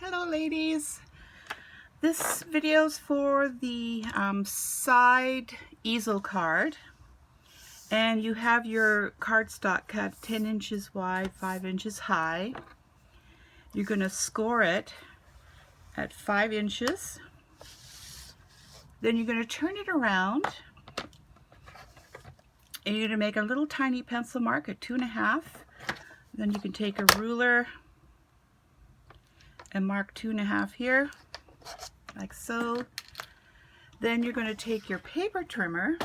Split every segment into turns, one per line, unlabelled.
Hello ladies, this video's for the side easel card, and you have your cardstock cut 10 inches wide, 5 inches high. You're going to score it at 5 inches. Then you're going to turn it around and you're going to make a little tiny pencil mark at 2.5. Then you can take a ruler and mark 2.5 here, like so. Then you're going to take your paper trimmer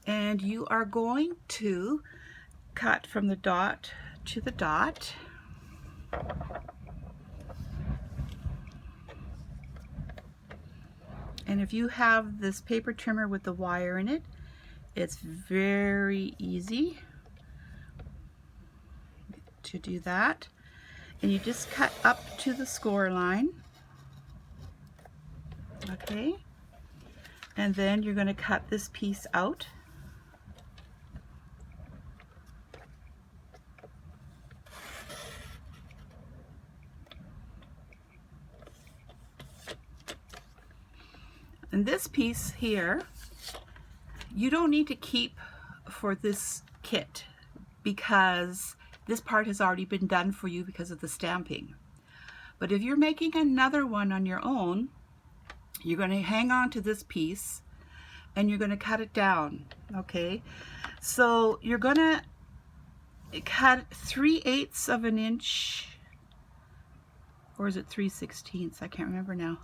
and you are going to cut from the dot to the dot. And if you have this paper trimmer with the wire in it, it's very easy to do that. And you just cut up to the score line. Okay. And then you're going to cut this piece out. And this piece here, you don't need to keep for this kit because this part has already been done for you because of the stamping. But if you're making another one on your own, you're going to hang on to this piece and you're going to cut it down. Okay, so you're going to cut 3/8 of an inch, or is it 3/16? I can't remember now.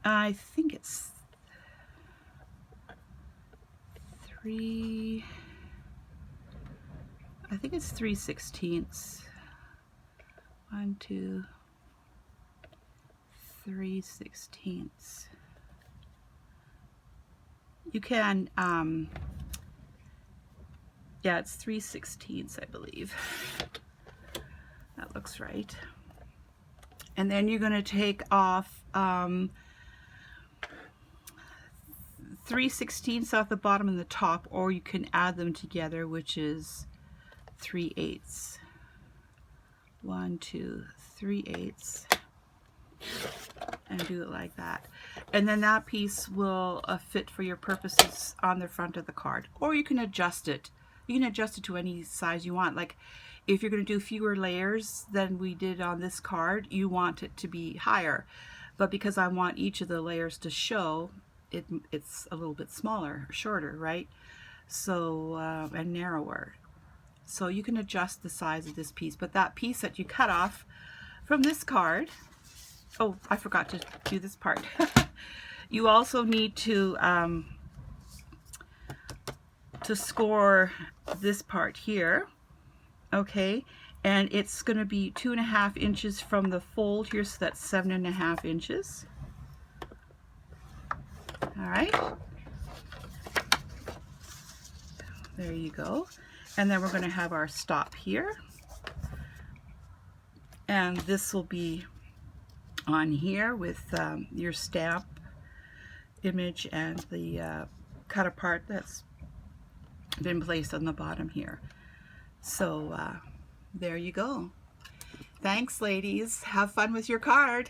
I think it's 3/16. 1, 2, 3/16. You can, yeah, it's 3/16, I believe. That looks right. And then you're going to take off 3/16 off the bottom and the top, or you can add them together, which is 3/8. 1, 2, 3/8, and do it like that. And then that piece will fit for your purposes on the front of the card, or you can adjust it. You can adjust it to any size you want. Like if you're going to do fewer layers than we did on this card, you want it to be higher. But because I want each of the layers to show, it's a little bit smaller, shorter, right? So and narrower. So you can adjust the size of this piece. But that piece that you cut off from this card, oh, I forgot to do this part. You also need to score this part here. Okay, and it's going to be 2.5 inches from the fold here, so that's 7.5 inches. All right, there you go. And then we're going to have our stop here, and this will be on here with your stamp image and the cut apart that's been placed on the bottom here. So there you go. Thanks ladies, have fun with your card.